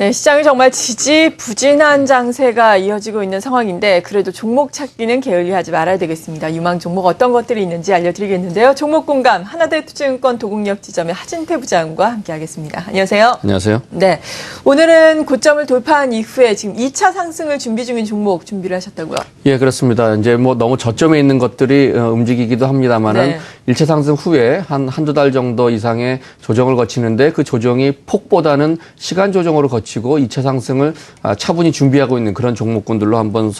네, 시장이 정말 지지부진한 장세가 이어지고 있는 상황인데 그래도 종목 찾기는 게을리하지 말아야 되겠습니다. 유망 종목 어떤 것들이 있는지 알려드리겠는데요. 종목 공감 하나대투자증권 도곡역 지점의 하진태 부장과 함께하겠습니다. 안녕하세요. 안녕하세요. 네, 오늘은 고점을 돌파한 이후에 지금 2차 상승을 준비 중인 종목 준비를 하셨다고요? 예, 그렇습니다. 이제 뭐 너무 저점에 있는 것들이 움직이기도 합니다만은 네. 1차 상승 후에 한두 달 정도 이상의 조정을 거치는데 그 조정이 폭보다는 시간 조정으로 거치고 2차 상승을 차분히 준비하고 있는 그런 종목군들로 한번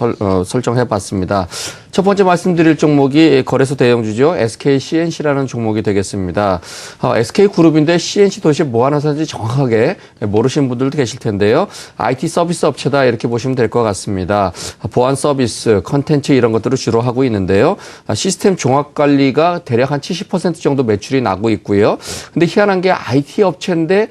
설정해 봤습니다. 첫 번째 말씀드릴 종목이 거래소 대형주죠. SK CNC라는 종목이 되겠습니다. SK그룹인데 CNC 도대체 뭐 하는 회사인지 정확하게 모르시는 분들도 계실 텐데요. IT 서비스 업체다 이렇게 보시면 될 것 같습니다. 보안 서비스, 컨텐츠 이런 것들을 주로 하고 있는데요. 시스템 종합 관리가 대략 한 70% 정도 매출이 나고 있고요. 근데 희한한 게 IT 업체인데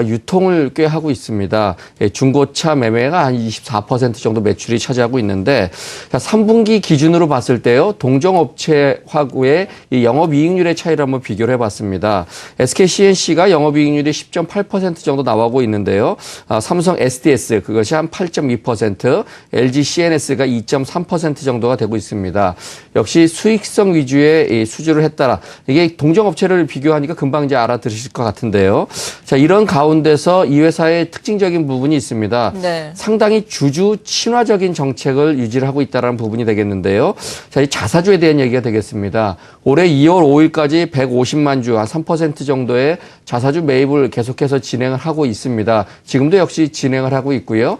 유통을 꽤 하고 있습니다. 중고차 매매가 한 24% 정도 매출이 차지하고 있는데 3분기 기준으로 봤을 때요. 동종업체하고의 이 영업이익률의 차이를 한번 비교를 해봤습니다. SK CNC가 영업이익률이 10.8% 정도 나오고 있는데요. 삼성 SDS 그것이 한 8.2%, LG CNS가 2.3% 정도가 되고 있습니다. 역시 수익성 위주의 수주를 했다라. 이게 동종업체를 비교하니까 금방 이제 알아들으실 것 같은데요. 자, 이런 가운데서 이 회사의 특징적인 부분이 있습니다. 네. 상당히 주주 친화적인 정책을 유지를 하고 있다는 부분이 되겠는데요. 자, 이 자사주에 대한 얘기가 되겠습니다. 올해 2월 5일까지 150만 주, 한 3% 정도의 자사주 매입을 계속해서 진행을 하고 있습니다. 지금도 역시 진행을 하고 있고요.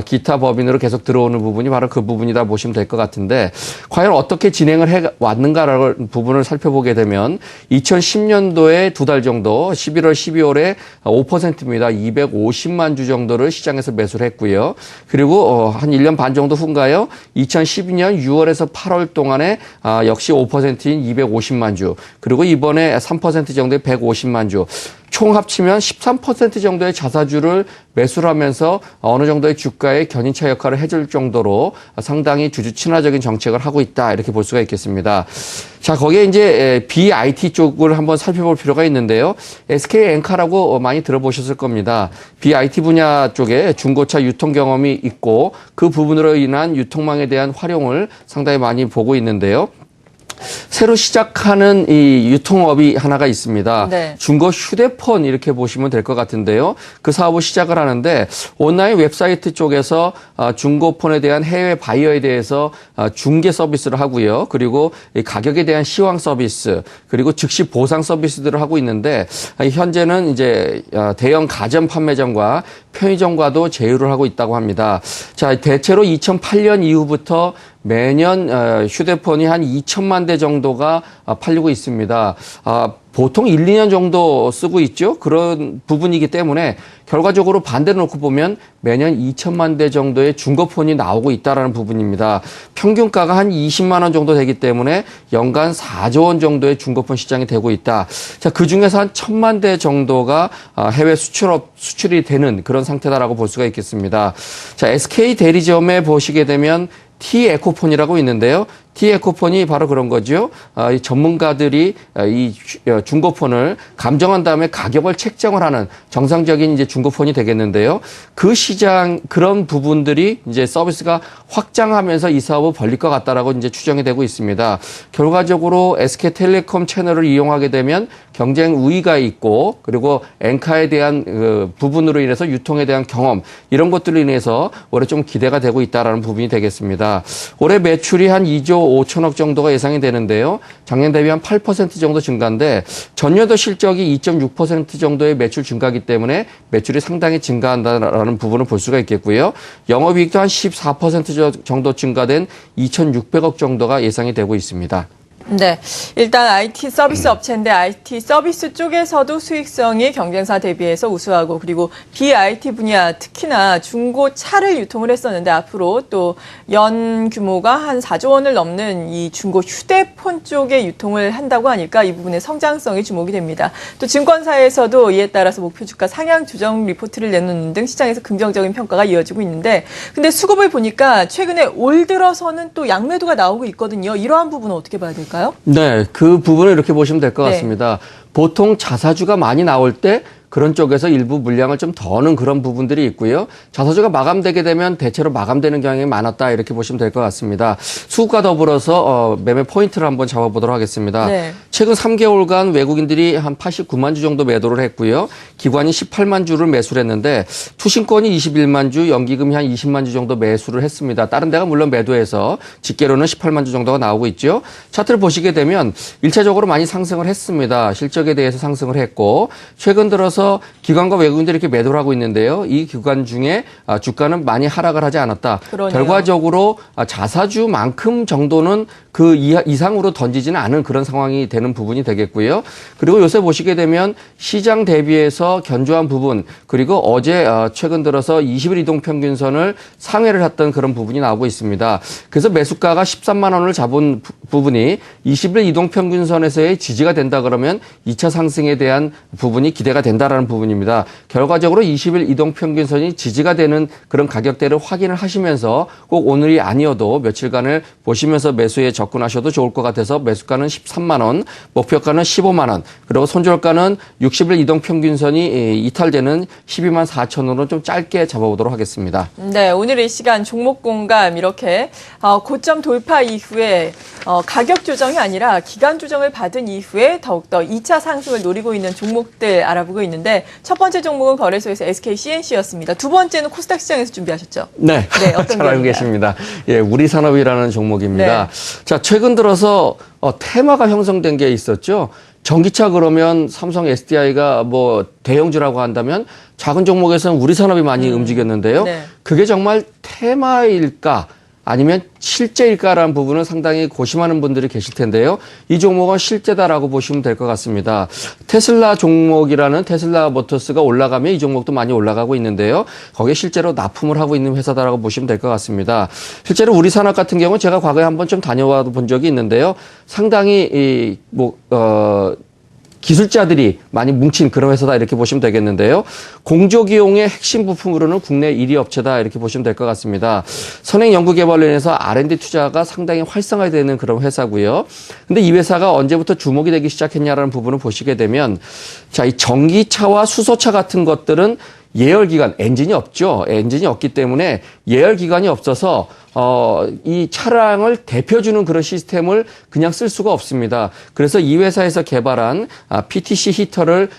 기타 법인으로 계속 들어오는 부분이 바로 그 부분이다 보시면 될 것 같은데 과연 어떻게 진행을 해왔는가라는 부분을 살펴보게 되면 2010년도에 두 달 정도 11월, 12월에 5%입니다. 250만 주 정도를 시장에서 매수를 했고요. 그리고 한 1년 반 정도 후인가요? 2012년 6월에서 8월 동안에 역시 5%인 250만 주. 그리고 이번에 3% 정도의 150만 주. 총 합치면 13% 정도의 자사주를 매수를 하면서 어느 정도의 주가의 견인차 역할을 해줄 정도로 상당히 주주 친화적인 정책을 하고 있다. 이렇게 볼 수가 있겠습니다. 자, 거기에 이제 BIT 쪽을 한번 살펴볼 필요가 있는데요. SK 엔카라고 많이 들어보셨을 겁니다. BIT 분야 쪽에 중고차 유통 경험이 있고 그 부분으로 인한 유통망에 대한 활용을 상당히 많이 보고 있는데요. 새로 시작하는 이 유통업이 하나가 있습니다. 네. 중고 휴대폰 이렇게 보시면 될 것 같은데요. 그 사업을 시작을 하는데 온라인 웹사이트 쪽에서 중고폰에 대한 해외 바이어에 대해서 중개 서비스를 하고요. 그리고 이 가격에 대한 시황 서비스 그리고 즉시 보상 서비스들을 하고 있는데 현재는 이제 대형 가전 판매점과 편의점과도 제휴를 하고 있다고 합니다. 자, 대체로 2008년 이후부터 매년 휴대폰이 한 2천만 대 정도가 팔리고 있습니다. 보통 1, 2년 정도 쓰고 있죠. 그런 부분이기 때문에 결과적으로 반대로 놓고 보면 매년 2천만 대 정도의 중고폰이 나오고 있다는 부분입니다. 평균가가 한 20만 원 정도 되기 때문에 연간 4조 원 정도의 중고폰 시장이 되고 있다. 자, 그중에서 한 1,000만 대 정도가 해외 수출이 되는 그런 상태다라고 볼 수가 있겠습니다. 자, SK 대리점에 보시게 되면 T에코폰이라고 있는데요. T에코폰이 바로 그런 거죠. 이 전문가들이 이 중고폰을 감정한 다음에 가격을 책정을 하는 정상적인 이제 중고폰이 되겠는데요. 그 시장 그런 부분들이 이제 서비스가 확장하면서 이 사업을 벌릴 것 같다라고 이제 추정이 되고 있습니다. 결과적으로 SK텔레콤 채널을 이용하게 되면 경쟁 우위가 있고 그리고 엔카에 대한 그 부분으로 인해서 유통에 대한 경험 이런 것들로 인해서 올해 좀 기대가 되고 있다라는 부분이 되겠습니다. 올해 매출이 한 2조 5천억 정도가 예상이 되는데요. 작년 대비 한 8% 정도 증가인데 전년도 실적이 2.6% 정도의 매출 증가이기 때문에 매출이 상당히 증가한다는 부분을 볼 수가 있겠고요. 영업이익도 한 14% 정도 증가된 2,600억 정도가 예상이 되고 있습니다. 네, 일단 IT 서비스 업체인데 IT 서비스 쪽에서도 수익성이 경쟁사 대비해서 우수하고 그리고 BIT 분야 특히나 중고차를 유통을 했었는데 앞으로 또 연 규모가 한 4조 원을 넘는 이 중고 휴대폰 쪽에 유통을 한다고 하니까 이 부분의 성장성이 주목이 됩니다. 또 증권사에서도 이에 따라서 목표 주가 상향 조정 리포트를 내놓는 등 시장에서 긍정적인 평가가 이어지고 있는데 근데 수급을 보니까 최근에 올 들어서는 또 양매도가 나오고 있거든요. 이러한 부분은 어떻게 봐야 될까요? 네, 그 부분을 이렇게 보시면 될 것 네. 같습니다. 보통 자사주가 많이 나올 때 그런 쪽에서 일부 물량을 좀 더 넣은 그런 부분들이 있고요. 자사주가 마감되게 되면 대체로 마감되는 경향이 많았다 이렇게 보시면 될 것 같습니다. 수급과 더불어서 매매 포인트를 한번 잡아보도록 하겠습니다. 네. 최근 3개월간 외국인들이 한 89만 주 정도 매도를 했고요. 기관이 18만 주를 매수를 했는데 투신권이 21만 주, 연기금이 한 20만 주 정도 매수를 했습니다. 다른 데가 물론 매도해서 집계로는 18만 주 정도가 나오고 있죠. 차트를 보시게 되면 일차적으로 많이 상승을 했습니다. 실적에 대해서 상승을 했고 최근 들어서 기관과 외국인들이 이렇게 매도를 하고 있는데요. 이 기관 중에 주가는 많이 하락을 하지 않았다. 그러네요. 결과적으로 자사주만큼 정도는 그 이상으로 던지지는 않은 그런 상황이 되는 부분이 되겠고요. 그리고 요새 보시게 되면 시장 대비해서 견조한 부분 그리고 어제 최근 들어서 20일 이동평균선을 상회를 했던 그런 부분이 나오고 있습니다. 그래서 매수가가 13만 원을 잡은 부분이 20일 이동평균선에서의 지지가 된다 그러면 2차 상승에 대한 부분이 기대가 된다라는 부분입니다. 결과적으로 20일 이동평균선이 지지가 되는 그런 가격대를 확인을 하시면서 꼭 오늘이 아니어도 며칠간을 보시면서 매수에 접근하셔도 좋을 것 같아서 매수가는 13만 원, 목표가는 15만 원, 그리고 손절가는 60일 이동평균선이 이탈되는 12만 4천 원으로 좀 짧게 잡아보도록 하겠습니다. 네, 오늘 이 시간 종목 공감 이렇게 고점 돌파 이후에 가격 조정이 아니라 기간 조정을 받은 이후에 더욱더 2차 상승을 노리고 있는 종목들 알아보고 있는데 첫 번째 종목은 거래소에서 SK CNC였습니다. 두 번째는 코스닥 시장에서 준비하셨죠? 네, 네, 어떤 잘 알고 기업인가요? 계십니다. 예, 우리산업이라는 종목입니다. 네. 자, 최근 들어서 테마가 형성된 게 있었죠. 전기차 그러면 삼성 SDI가 뭐 대형주라고 한다면 작은 종목에서는 우리산업이 많이 움직였는데요. 네. 그게 정말 테마일까? 아니면 실제일까라는 부분은 상당히 고심하는 분들이 계실 텐데요. 이 종목은 실제다라고 보시면 될 것 같습니다. 테슬라 종목이라는 테슬라 모터스가 올라가면 이 종목도 많이 올라가고 있는데요. 거기에 실제로 납품을 하고 있는 회사다라고 보시면 될 것 같습니다. 실제로 우리 산업 같은 경우는 제가 과거에 한번 좀 다녀와 본 적이 있는데요. 상당히 기술자들이 많이 뭉친 그런 회사다 이렇게 보시면 되겠는데요. 공조기용의 핵심 부품으로는 국내 1위 업체다 이렇게 보시면 될 것 같습니다. 선행 연구개발련에서 R&D 투자가 상당히 활성화되는 그런 회사고요. 근데 이 회사가 언제부터 주목이 되기 시작했냐라는 부분을 보시게 되면 자, 이 전기차와 수소차 같은 것들은 예열기관, 엔진이 없죠. 엔진이 없기 때문에 예열기관이 없어서 이 차량을 대표주는 그런 시스템을 그냥 쓸 수가 없습니다. 그래서 이 회사에서 개발한 PTC 히터를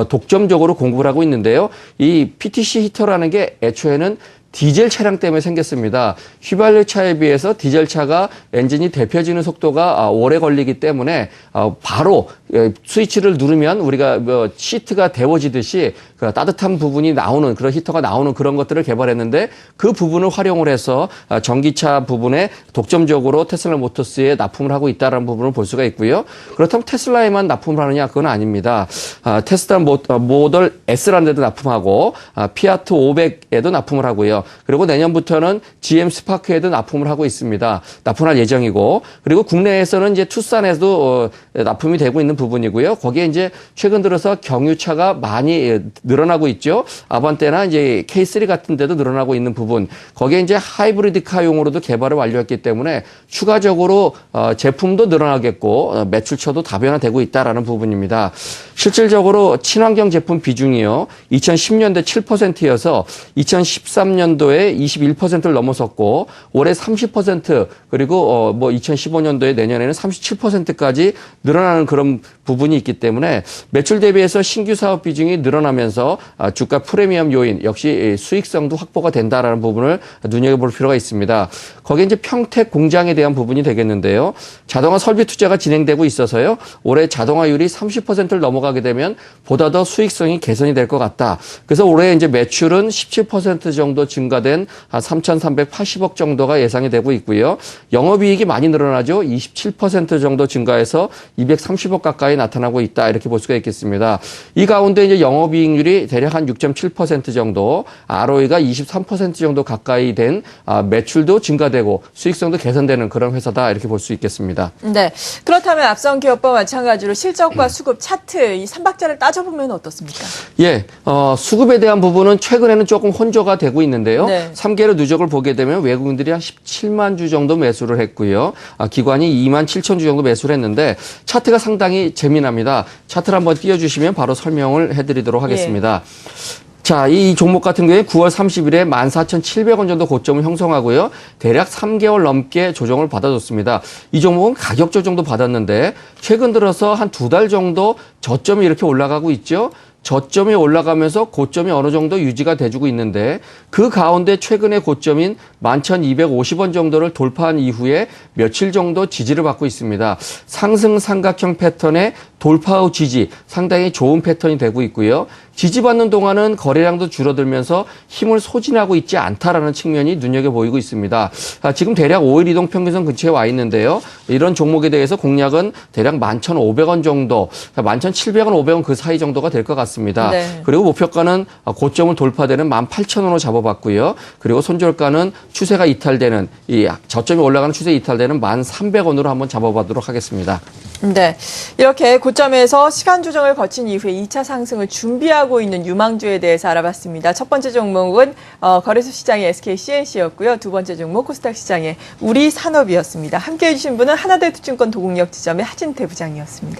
독점적으로 공급을 하고 있는데요. 이 PTC 히터라는 게 애초에는 디젤 차량 때문에 생겼습니다. 휘발유 차에 비해서 디젤 차가 엔진이 데펴지는 속도가 오래 걸리기 때문에 바로 스위치를 누르면 우리가 시트가 데워지듯이 그 따뜻한 부분이 나오는 그런 히터가 나오는 그런 것들을 개발했는데 그 부분을 활용을 해서 전기차 부분에 독점적으로 테슬라 모터스에 납품을 하고 있다는 부분을 볼 수가 있고요. 그렇다면 테슬라에만 납품을 하느냐? 그건 아닙니다. 테슬라 모델 S라는 데도 납품하고 피아트 500에도 납품을 하고요. 그리고 내년부터는 GM 스파크에도 납품을 하고 있습니다. 납품할 예정이고 그리고 국내에서는 이제 투싼에도 납품이 되고 있는 부분이고요. 거기에 이제 최근 들어서 경유차가 많이 늘어나고 있죠. 아반떼나 이제 K3 같은 데도 늘어나고 있는 부분. 거기에 이제 하이브리드 카용으로도 개발을 완료했기 때문에 추가적으로 제품도 늘어나겠고 매출처도 다변화되고 있다라는 부분입니다. 실질적으로 친환경 제품 비중이요. 2010년대 7%여서 2013년도에 21%를 넘어섰고 올해 30% 그리고 2015년도에 내년에는 37%까지 늘어나는 그런 부분이 있기 때문에 매출 대비해서 신규 사업 비중이 늘어나면서 주가 프리미엄 요인 역시 수익성도 확보가 된다라는 부분을 눈여겨볼 필요가 있습니다. 거기에 이제 평택 공장에 대한 부분이 되겠는데요. 자동화 설비 투자가 진행되고 있어서요. 올해 자동화율이 30%를 넘어가게 되면 보다 더 수익성이 개선이 될 것 같다. 그래서 올해 이제 매출은 17% 정도 증가된 3,380억 정도가 예상이 되고 있고요. 영업이익이 많이 늘어나죠. 27% 정도 증가해서 230억 가까이 나타나고 있다. 이렇게 볼 수가 있겠습니다. 이 가운데 이제 영업이익률이 대략 한 6.7% 정도, ROE가 23% 정도 가까이 된 매출도 증가되고 수익성도 개선되는 그런 회사다. 이렇게 볼 수 있겠습니다. 네. 그렇다면 앞선 기업과 마찬가지로 실적과 수급 차트 이 3박자를 따져보면 어떻습니까? 예, 수급에 대한 부분은 최근에는 조금 혼조가 되고 있는데요. 네. 3개월 누적을 보게 되면 외국인들이 한 17만 주 정도 매수를 했고요. 기관이 2만 7천 주 정도 매수를 했는데 차트가 상당히 상당히 재미납니다. 차트를 한번 띄워주시면 바로 설명을 해드리도록 하겠습니다. 자, 이 종목 같은 경우에 9월 30일에 14,700원 정도 고점을 형성하고요. 대략 3개월 넘게 조정을 받아줬습니다. 이 종목은 가격 조정도 받았는데 최근 들어서 한 2달 정도 저점이 이렇게 올라가고 있죠. 저점이 올라가면서 고점이 어느 정도 유지가 돼주고 있는데 그 가운데 최근의 고점인 11,250원 정도를 돌파한 이후에 며칠 정도 지지를 받고 있습니다. 상승 삼각형 패턴의 돌파 후 지지 상당히 좋은 패턴이 되고 있고요. 지지받는 동안은 거래량도 줄어들면서 힘을 소진하고 있지 않다라는 측면이 눈여겨 보이고 있습니다. 지금 대략 5일 이동 평균선 근처에 와 있는데요. 이런 종목에 대해서 공략은 대략 11,500원 정도, 11,700원, 500원 그 사이 정도가 될 것 같습니다. 네. 그리고 목표가는 고점을 돌파되는 18,000원으로 잡아봤고요. 그리고 손절가는 추세가 이탈되는 이 저점이 올라가는 추세 이탈되는 1,300원으로 한번 잡아보도록 하겠습니다. 네. 이렇게 고점에서 시간 조정을 거친 이후에 2차 상승을 준비하고 있는 유망주에 대해서 알아봤습니다. 첫 번째 종목은 거래소 시장의 SK CNC였고요. 두 번째 종목 코스닥 시장의 우리산업이었습니다. 함께해 주신 분은 하나대투증권 도곡역 지점의 하진태 부장이었습니다.